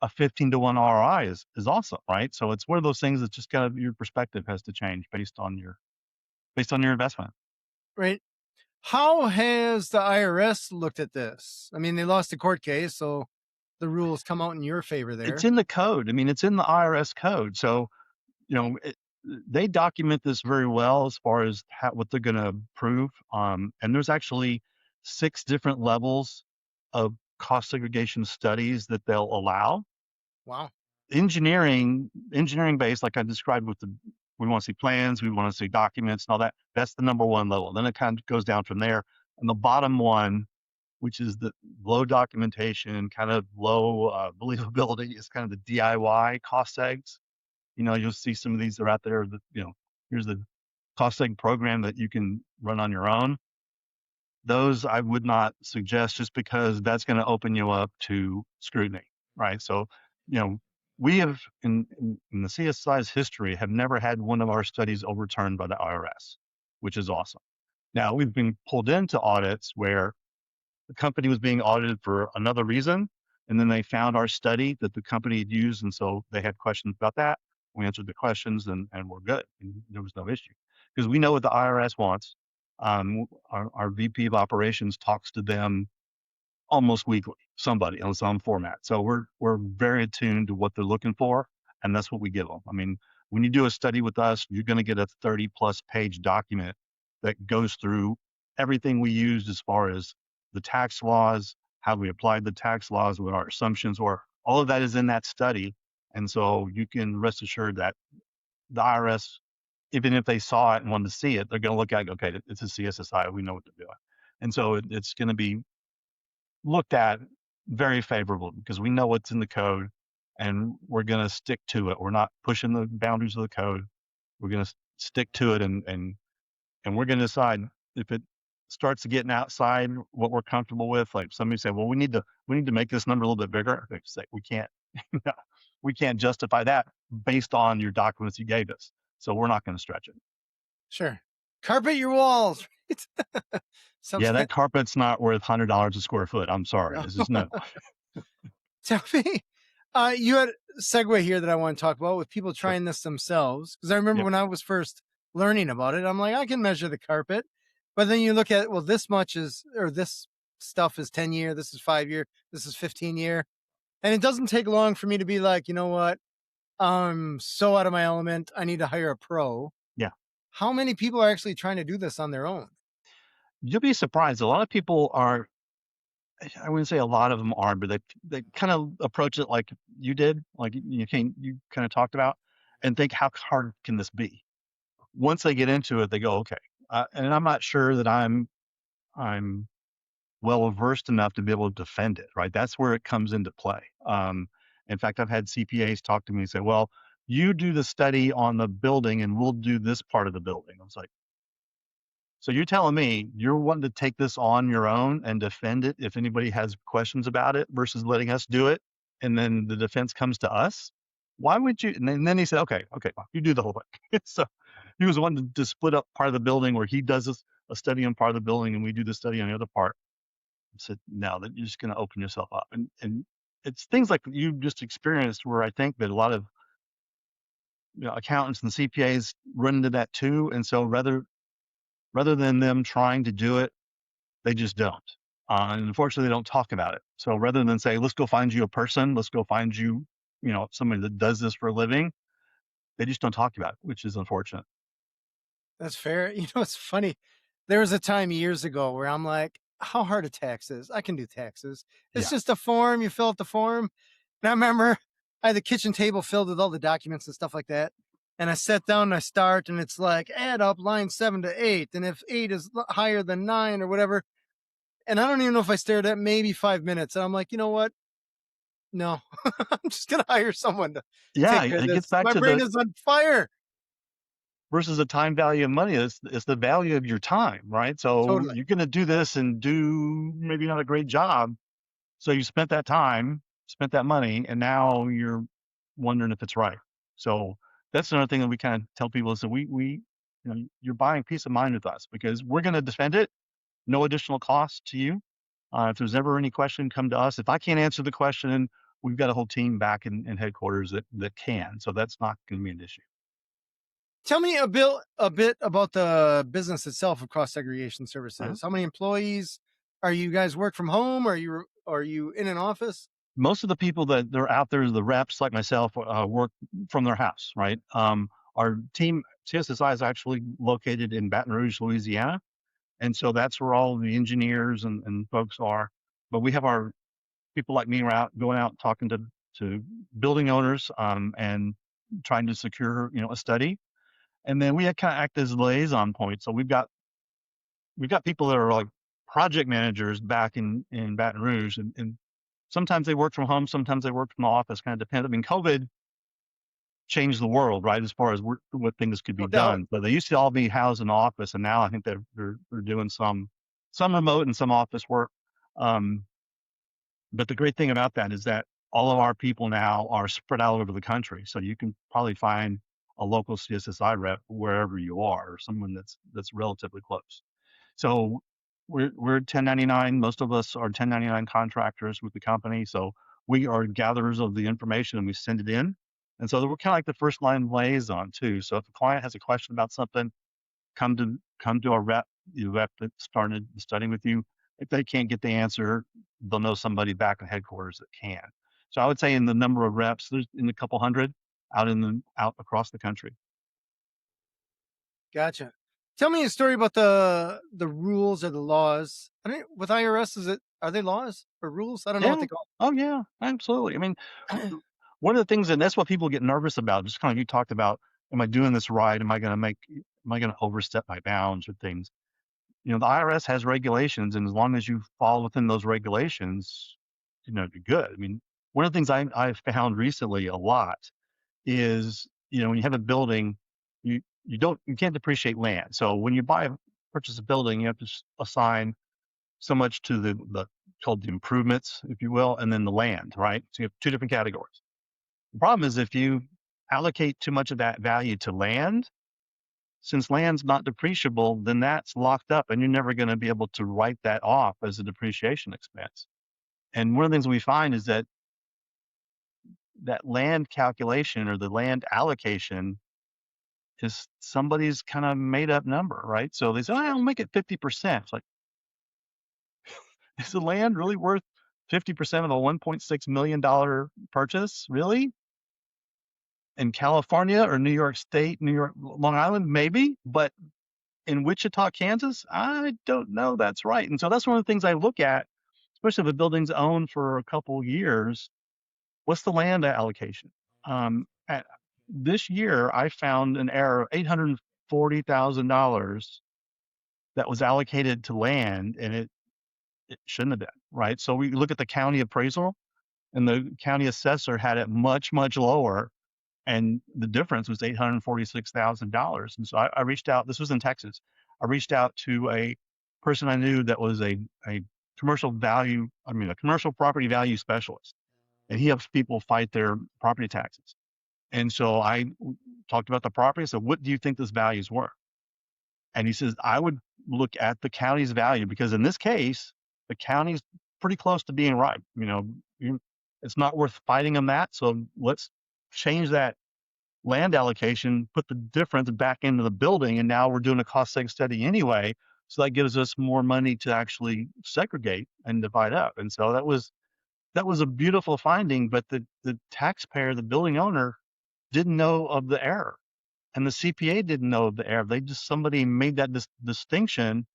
a 15 to 1 ROI is awesome, right? So it's one of those things that's just kind of your perspective has to change based on your investment. Right. How has the IRS looked at this? I mean, they lost a court case, so the rules come out in your favor It's there. in the code. I mean, it's in the IRS code. So, they document this very well as far as what they're going to prove. And there's actually 6 different levels of cost segregation studies that they'll allow. Wow. Engineering based, like I described we want to see plans, we want to see documents and all that. That's the number one level. Then it kind of goes down from there. And the bottom one, which is the low documentation, kind of low believability, is kind of the DIY cost segs. You'll see some of these are out there that, here's the cost seg program that you can run on your own. Those I would not suggest just because that's going to open you up to scrutiny, right? So, you know, we have in the CSI's history have never had one of our studies overturned by the IRS, which is awesome. Now we've been pulled into audits where the company was being audited for another reason, and then they found our study that the company had used, and so they had questions about that. We answered the questions, and we're good. And there was no issue because we know what the IRS wants. Our VP of operations talks to them almost weekly, somebody on some format. So we're very attuned to what they're looking for, and that's what we give them. I mean, when you do a study with us, you're going to get a 30+ page document that goes through everything we used as far as the tax laws, how we applied the tax laws, what our assumptions were. All of that is in that study, and so you can rest assured that the IRS, even if they saw it and wanted to see it, they're going to look at it, okay, it's a CSSI, we know what they're doing, and so it's going to be looked at very favorable because we know what's in the code and we're going to stick to it. We're not pushing the boundaries of the code. We're going to stick to it, and we're going to decide if it starts getting outside what we're comfortable with. Like somebody said, well, we need to make this number a little bit bigger. They say we can't, no, we can't justify that based on your documents you gave us. So we're not going to stretch it. Sure. Carpet your walls. Right? Yeah, Sometimes. that carpet's not worth $100 a square foot. I'm sorry. It's just no. Tell me, you had a segue here that I want to talk about with people Sure. trying this themselves. Because I remember Yep. when I was first learning about it, I'm like, I can measure the carpet. But then you look at, well, this much is, or this stuff is 10 year, this is 5 year, this is 15 year. And it doesn't take long for me to be like, you know what? I'm so out of my element. I need to hire a pro. Yeah. How many people are actually trying to do this on their own? You'll be surprised. A lot of people are, I wouldn't say a lot of them are, but they kind of approach it like you did, like you kind of talked about, and think how hard can this be? Once they get into it, they go, okay. And I'm not sure that I'm well versed enough to be able to defend it. Right, that's where it comes into play. In fact, I've had CPAs talk to me and say, well, you do the study on the building, and we'll do this part of the building. I was like, so you're telling me you're wanting to take this on your own and defend it if anybody has questions about it versus letting us do it, and then the defense comes to us? Why would you? And then he said, okay, well, you do the whole thing. So he was wanting to split up part of the building where he does a study on part of the building and we do the study on the other part. I said, no, that you're just going to open yourself up. And it's things like you just experienced where I think that a lot of accountants and CPAs run into that too. And so rather than them trying to do it, they just don't. And unfortunately, they don't talk about it. So rather than say, let's go find you a person, let's go find you, somebody that does this for a living, they just don't talk about it, which is unfortunate. That's fair. You know, it's funny. There was a time years ago where I'm like, how hard a tax is? I can do taxes. It's Yeah. just a form. You fill out the form. And I remember I had the kitchen table filled with all the documents and stuff like that. And I sat down and I start, and it's like, add up line 7 to 8. And if 8 is higher than 9 or whatever. And I don't even know if I stared at maybe 5 minutes. And I'm like, you know what? No, I'm just going to hire someone to Yeah. take care of It gets this. back My to brain the is on fire. versus the time value of money. It's the value of your time, right? So Totally. you're going to do this and do maybe not a great job. So you spent that time, spent that money, and now you're wondering if it's right. So that's another thing that we kind of tell people is that you're buying peace of mind with us because we're going to defend it, no additional cost to you. If there's ever any question, come to us. If I can't answer the question, we've got a whole team back in headquarters that can. So that's not going to be an issue. Tell me a bit about the business itself of cost segregation Uh-huh. services. How many employees? Are you guys work from home? Are you in an office? Most of the people that are out there, the reps like myself, work from their house, right? Our team, CSSI, is actually located in Baton Rouge, Louisiana. And so that's where all the engineers and folks are. But we have our people like me are out going out talking to building owners and trying to secure a study. And then we kind of act as liaison points. So we've got people that are like project managers back in Baton Rouge, and sometimes they work from home, sometimes they work from the office. Kind of depends. I mean, COVID changed the world, right, as far as what things could No be doubt. done. But they used to all be housed in the office, and now I think they're doing some remote and some office work. Um, but the great thing about that is that all of our people now are spread out over the country, so you can probably find a local CSSI rep wherever you are, or someone that's relatively close. So we're 1099. Most of us are 1099 contractors with the company. So we are gatherers of the information and we send it in. And so we're kind of like the first line liaison too. So if a client has a question about something, come to our rep, the rep that started the study with you. If they can't get the answer, they'll know somebody back at headquarters that can. So I would say in the number of reps, there's in a couple hundred out across the country. Gotcha. Tell me a story about the rules or the laws. I don't with IRS, are they laws or rules? I don't know what Yeah. they call Oh yeah, absolutely. I mean, it. one of the things, and that's what people get nervous about, just kind of you talked about, am I doing this right? Am I going to overstep my bounds or things? You know, the IRS has regulations, and as long as you fall within those regulations, you're good. I mean, one of the things I've found recently a lot is, when you have a building, you can't depreciate land. So when you purchase a building, you have to assign so much to the called the improvements, if you will, and then the land, right? So you have two different categories. The problem is if you allocate too much of that value to land, since land's not depreciable, then that's locked up and you're never going to be able to write that off as a depreciation expense. And one of the things we find is that land calculation or the land allocation is somebody's kind of made up number, right? So they say, oh, I'll make it 50%. It's like, is the land really worth 50% of a $1.6 million purchase? Really? In California or New York State, New York, Long Island, maybe, but in Wichita, Kansas, I don't know that's right. And so that's one of the things I look at, especially if a building's owned for a couple years. What's the land allocation? This year, I found an error of $840,000 that was allocated to land, and it shouldn't have been, right? So we look at the county appraisal, and the county assessor had it much, much lower, and the difference was $846,000. And so I reached out. This was in Texas. I reached out to a person I knew that was a a commercial property value specialist, and he helps people fight their property taxes. And so I talked about the property. I said, "What do you think this value is worth?" And he says, "I would look at the county's value because in this case, the county's pretty close to being right. It's not worth fighting on that. So let's change that land allocation, put the difference back into the building, and now we're doing a cost seg study anyway. So that gives us more money to actually segregate and divide up." And so that was a beautiful finding, but the taxpayer, the building owner, didn't know of the error, and the CPA didn't know of the error. Somebody made that distinction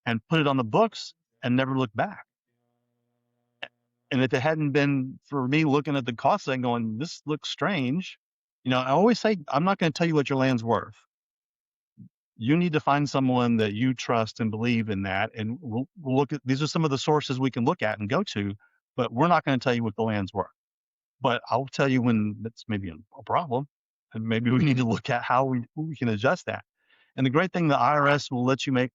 and put it on the books and never looked back. And if it hadn't been for me looking at the cost and going, this looks strange, I always say, I'm not going to tell you what your land's worth. You need to find someone that you trust and believe in that. And we'll look at, these are some of the sources we can look at and go to, but we're not going to tell you what the land's worth. But I'll tell you when that's maybe a problem. And maybe we need to look at how we can adjust that. And the great thing, the IRS will let you make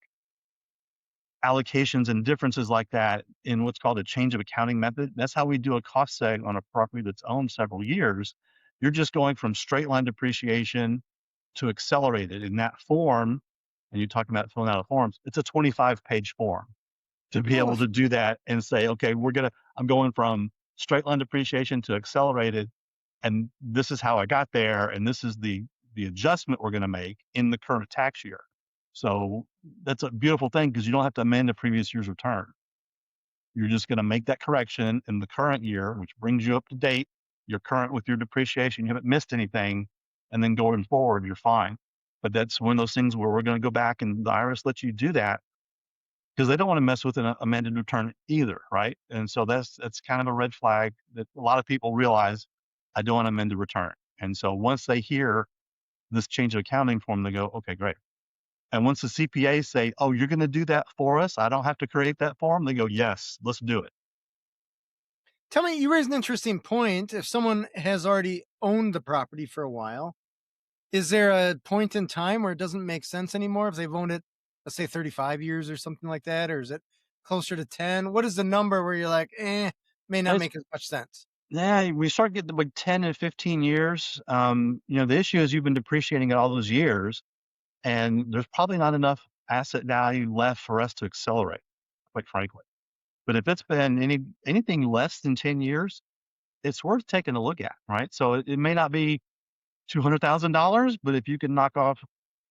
allocations and differences like that in what's called a change of accounting method. That's how we do a cost seg on a property that's owned several years. You're just going from straight line depreciation to accelerated in that form. And you're talking about filling out forms. It's a 25-page form to be Oh, able to do that and say, okay, I'm going from straight line depreciation to accelerated, and this is how I got there, and this is the adjustment we're going to make in the current tax year. So that's a beautiful thing because you don't have to amend the previous year's return. You're just going to make that correction in the current year, which brings you up to date. You're current with your depreciation. You haven't missed anything. And then going forward, you're fine. But that's one of those things where we're going to go back and the IRS lets you do that because they don't want to mess with an amended return either, right? And so that's kind of a red flag that a lot of people realize I don't want to amend the return. And so once they hear this change of accounting form, they go, okay, great. And once the CPAs say, oh, you're going to do that for us, I don't have to create that form, they go, yes, let's do it. tell me, you raised an interesting point. If someone has already owned the property for a while, is there a point in time where it doesn't make sense anymore if they've owned it, let's say 35 years or something like that? Or is it closer to 10? What is the number where you're like, may not It's, make as much sense? yeah, we start getting to like 10 and 15 years. The issue is you've been depreciating it all those years, and there's probably not enough asset value left for us to accelerate, quite frankly. But if it's been anything less than 10 years, it's worth taking a look at, right? So it may not be $200,000, but if you can knock off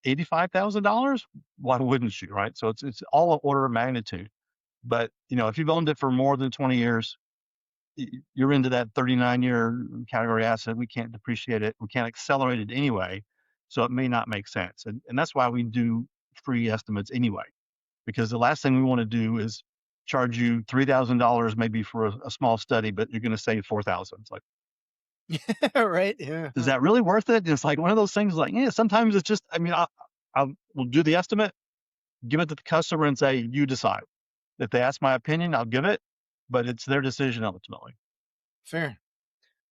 $85,000, why wouldn't you, right? So it's all an order of magnitude. But if you've owned it for more than 20 years, you're into that 39-year category asset. We can't depreciate it. We can't accelerate it anyway. So it may not make sense. And that's why we do free estimates anyway, because the last thing we want to do is charge you $3,000 maybe for a small study, but you're going to save 4,000. It's like, Right. Yeah. is that really worth it? And it's like one of those things like, yeah, sometimes it's just, I mean, we'll do the estimate, give it to the customer and say, you decide. If they ask my opinion, I'll give it, but it's their decision ultimately. Fair.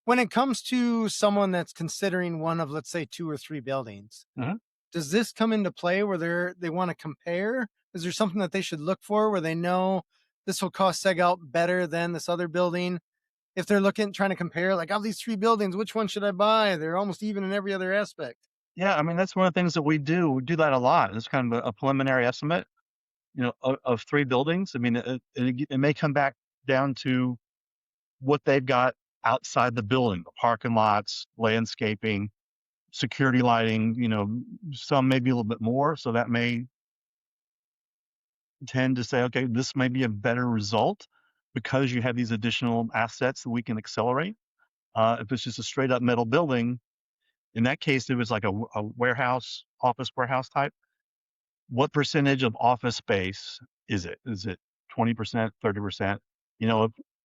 When it comes to someone that's considering one of, let's say, 2 or 3 buildings, Mhm. does this come into play where they want to compare? Is there something that they should look for where they know this will cost seg out better than this other building? If they're trying to compare, like, of these 3 buildings, which one should I buy? They're almost even in every other aspect. Yeah, I mean, that's one of the things that we do. We do that a lot. It's kind of a preliminary estimate, of 3 buildings. I mean, it may come back down to what they've got outside the building, the parking lots, landscaping, security lighting, some maybe a little bit more. So that may tend to say, okay, this may be a better result because you have these additional assets that we can accelerate. If it's just a straight up metal building, in that case, it was like a warehouse, office warehouse type. What percentage of office space is it? Is it 20%, 30%?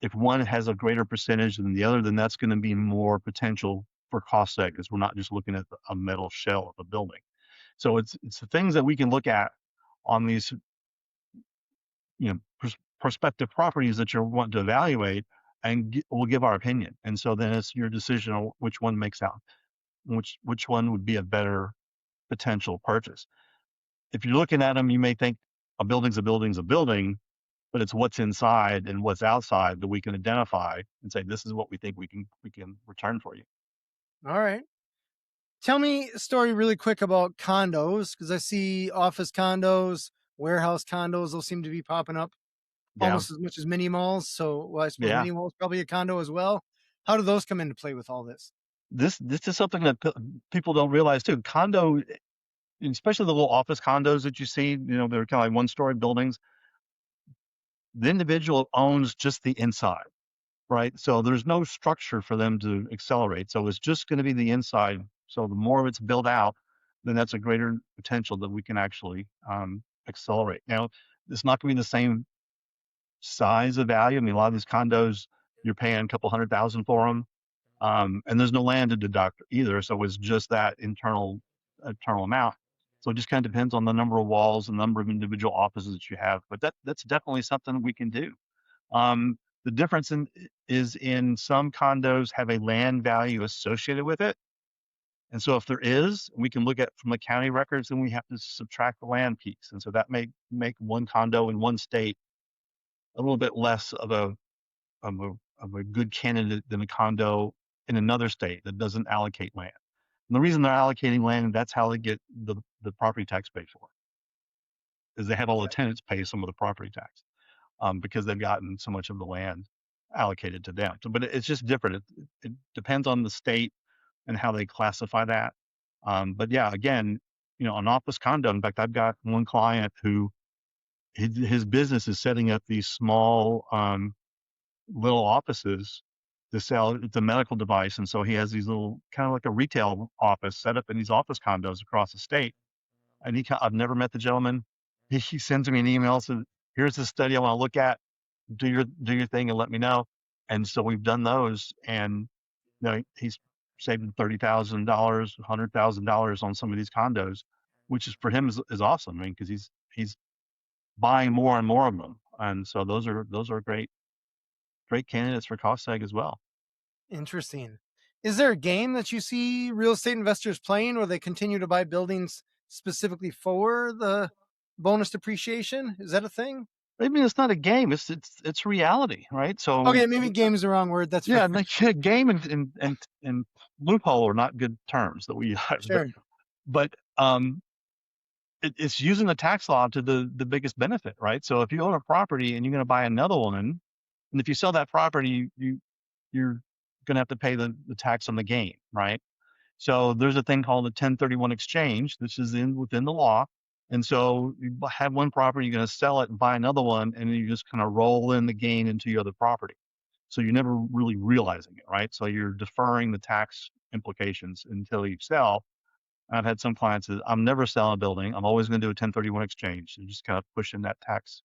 If one has a greater percentage than the other, then that's going to be more potential for cost seg, because we're not just looking at a metal shell of a building. So it's the things that we can look at on these prospective properties that you're wanting to evaluate, and we'll give our opinion. And so then it's your decision on which one makes out, which one would be a better potential purchase. If you're looking at them, you may think a building's a building's a building, but it's what's inside and what's outside that we can identify and say, this is what we think we can return for you. All right. Tell me a story really quick about condos, because I see office condos, warehouse condos, those seem to be popping up Yeah. almost as much as mini malls. So, well, I suppose Yeah. mini malls probably a condo as well. How do those come into play with all this? This is something that people don't realize too. Condo, especially the little office condos that you see, they're kind of like one-story buildings. The individual owns just the inside, right? So there's no structure for them to accelerate. So it's just going to be the inside. So the more it's built out, then that's a greater potential that we can actually accelerate. Now, it's not going to be the same size of value. I mean, a lot of these condos, you're paying a couple $100,000 for them, and there's no land to deduct either. So it's just that internal amount. So it just kind of depends on the number of walls and number of individual offices that you have. But that's definitely something we can do. The difference is in some condos have a land value associated with it. And so if there is, we can look at from the county records, and we have to subtract the land piece. And so that may make one condo in one state a little bit less of a, of a good candidate than a condo in another state that doesn't allocate land. And the reason they're allocating land, that's how they get the property tax paid for, is they have all the tenants pay some of the property tax, because they've gotten so much of the land allocated to them. So, but it's just different. It depends on the state and how they classify that. But yeah, again, an office condo. In fact, I've got one client who his business is setting up these small little offices to sell. It's a medical device, and so he has these little kind of like a retail office set up in these office condos across the state. And I've never met the gentleman. He sends me an email, says, "Here's the study I want to look at. Do your thing and let me know." And so we've done those, and he's saving $30,000, $100,000 on some of these condos, which is for him is awesome. I mean, because he's buying more and more of them, and so those are great candidates for cost seg as well. Interesting. Is there a game that you see real estate investors playing where they continue to buy buildings specifically for the bonus depreciation? Is that a thing? I mean, it's not a game. It's reality, right? So Okay, maybe game is the wrong word. That's fair. yeah, like game and loophole are not good terms that we use, but Sure. but it's using the tax law to the biggest benefit, right? So if you own a property and you're going to buy another one, and if you sell that property, you're going to have to pay the tax on the gain, right? So there's a thing called a 1031 exchange. This is within the law. And so you have one property, you're going to sell it and buy another one, and then you just kind of roll in the gain into your other property. So you're never really realizing it, right? So you're deferring the tax implications until you sell. I've had some clients that I'm never selling a building. I'm always going to do a 1031 exchange and just kind of pushing that tax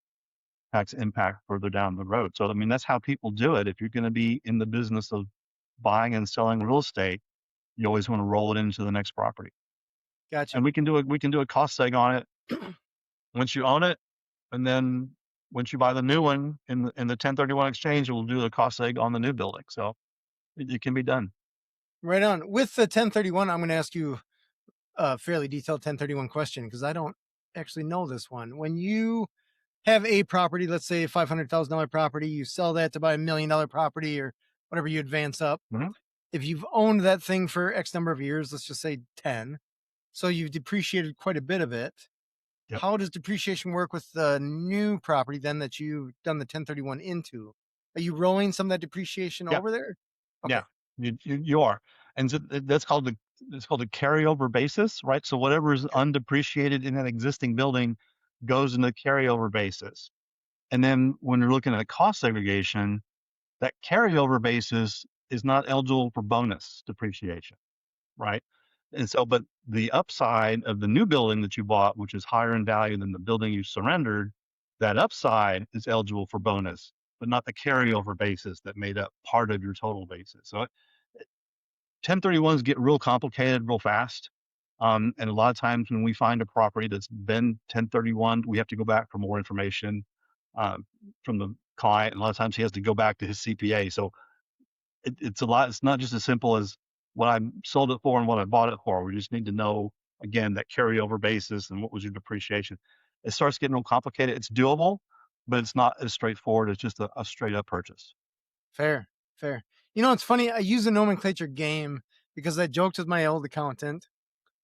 impact further down the road. So I mean, that's how people do it. If you're going to be in the business of buying and selling real estate, you always want to roll it into the next property. Gotcha. And we can do a cost seg on it once you own it, and then once you buy the new one in the 1031 exchange, we'll do the cost seg on the new building. So it can be done. Right on. With the 1031, I'm going to ask you a fairly detailed 1031 question because I don't actually know this one. When you have a property, let's say a $500,000 property, you sell that to buy $1 million property or whatever you advance up. Mhm. If you've owned that thing for X number of years, let's just say 10, so you've depreciated quite a bit of it. Yep. How does depreciation work with the new property then that you've done the 1031 into? Are you rolling some of that depreciation Yeah. over there? Yeah. Okay. You are. And so that's called it's called a carryover basis, right? So whatever is undepreciated in that existing building goes in the carryover basis. And then when you're looking at cost segregation, that carryover basis is not eligible for bonus depreciation, right? And so, but the upside of the new building that you bought, which is higher in value than the building you surrendered, that upside is eligible for bonus, but not the carryover basis that made up part of your total basis. So 1031s get real complicated real fast. And a lot of times when we find a property that's been 1031, we have to go back for more information um, from the client. And a lot of times he has to go back to his CPA. So it's a lot. It's not just as simple as what I sold it for and what I bought it for. We just need to know, again, that carryover basis and what was your depreciation. It starts getting real complicated. It's doable, but it's not as straightforward as just a straight up purchase. Fair, fair. You know, it's funny. I use a nomenclature game because I joked with my old accountant.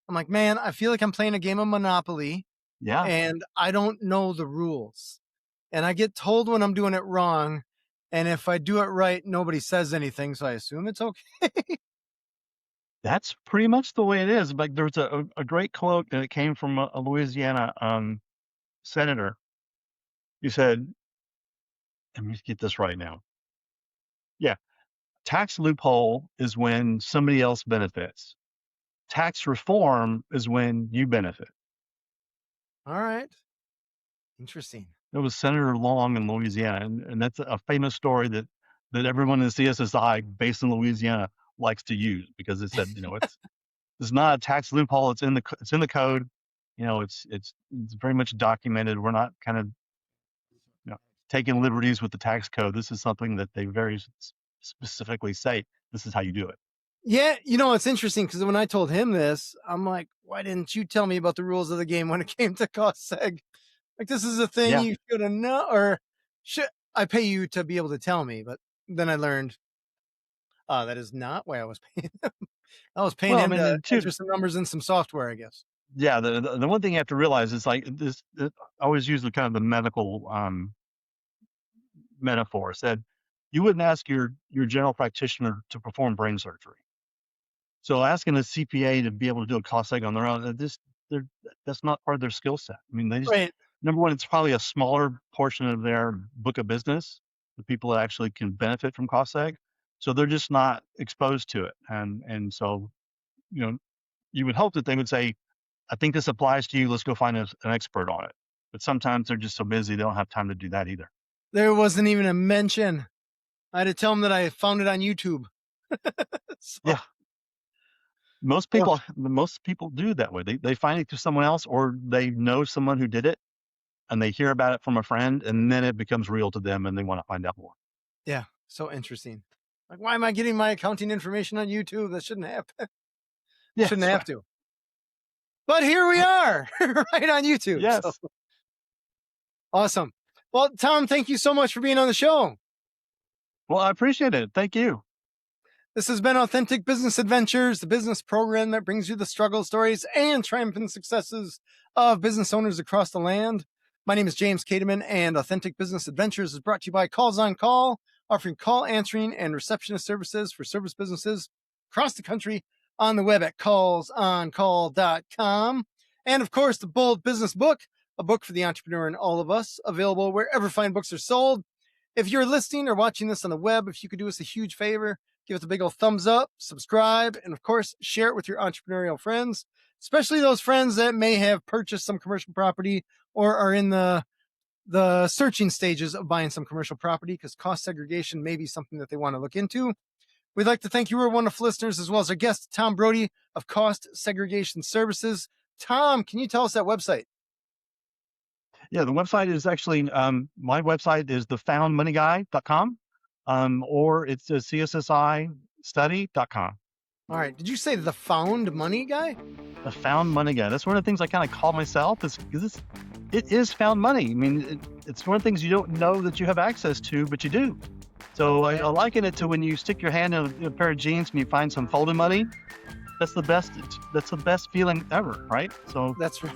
I'm like, man, I feel like I'm playing a game of Monopoly Yeah, and I don't know the rules. And I get told when I'm doing it wrong. And if I do it right, nobody says anything. So I assume it's okay. that's pretty much the way it is. But there's a great quote and it came from a Louisiana senator. He said, let me get this right now. Yeah, tax loophole is when somebody else benefits. Tax reform is when you benefit. All right. Interesting. It was Senator Long in Louisiana, and that's a famous story that everyone in CSSI based in Louisiana likes to use because it said, it's not a tax loophole. It's in the code. It's very much documented. We're not kind of you know taking liberties with the tax code. This is something that they very specifically say. This is how you do it. Yeah, you know, it's interesting because when I told him this, I'm like, why didn't you tell me about the rules of the game when it came to cost seg? Like, this is a thing Yeah. you should have known, or should I pay you to be able to tell me? But then I learned that is not why I was paying him. I was paying Well, I him mean, to and two, enter some numbers in some software, I guess. yeah. The one thing you have to realize is like this. I always use the kind of the medical metaphor. Said you wouldn't ask your general practitioner to perform brain surgery. So asking a CPA to be able to do a cost seg on their own, that's not part of their skill set. I mean, they just Right. number one, it's probably a smaller portion of their book of business, the people that actually can benefit from cost seg. So they're just not exposed to it, and so you know you would hope that they would say, "I think this applies to you. Let's go find an expert on it." But sometimes they're just so busy they don't have time to do that either. There wasn't even a mention. I had to tell him that I found it on YouTube. So, Yeah, well, most people do that way. They find it through someone else, or they know someone who did it, and they hear about it from a friend, and then it becomes real to them, and they want to find out more. yeah, so interesting. Like, why am I getting my accounting information on YouTube? That shouldn't happen. Yeah, Shouldn't that's have right. to. But here we are, right on YouTube. So Yes. awesome. Well, Tom, thank you so much for being on the show. Well, I appreciate it. Thank you. This has been Authentic Business Adventures, the business program that brings you the struggle stories and triumphant successes of business owners across the land. My name is James Cademan, and Authentic Business Adventures is brought to you by Calls on Call, offering call answering and receptionist services for service businesses across the country on the web at callsoncall.com. And of course, the Bold Business Book, a book for the entrepreneur and all of us, available wherever fine books are sold. If you're listening or watching this on the web, if you could do us a huge favor, give us a big old thumbs up, subscribe, and of course, share it with your entrepreneurial friends, especially those friends that may have purchased some commercial property or are in the searching stages of buying some commercial property, because cost segregation may be something that they want to look into. We'd like to thank you, our wonderful listeners, as well as our guest, Tom Brodie of Cost Segregation Services. Tom, can you tell us that website? Yeah, the website is actually, my website is thefoundmoneyguy.com, or it's CSSI All right. Did you say the Found Money Guy? The Found Money Guy. That's one of the things I kind of call myself, is because it is found money. I mean, it's one of the things you don't know that you have access to, but you do. So I liken it to when you stick your hand in a pair of jeans and you find some folded money. That's the best. That's the best feeling ever, right? So That's right.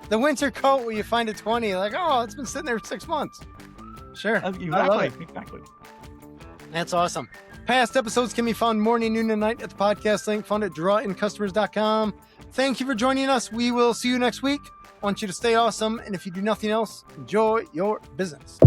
The winter coat where you find a 20, like, oh, it's been sitting there for 6 months. Sure. exactly, I love it. exactly. That's awesome. Past episodes can be found morning, noon, and night at the podcast link found at drawincustomers.com. Thank you for joining us. We will see you next week. I want you to stay awesome. And if you do nothing else, enjoy your business.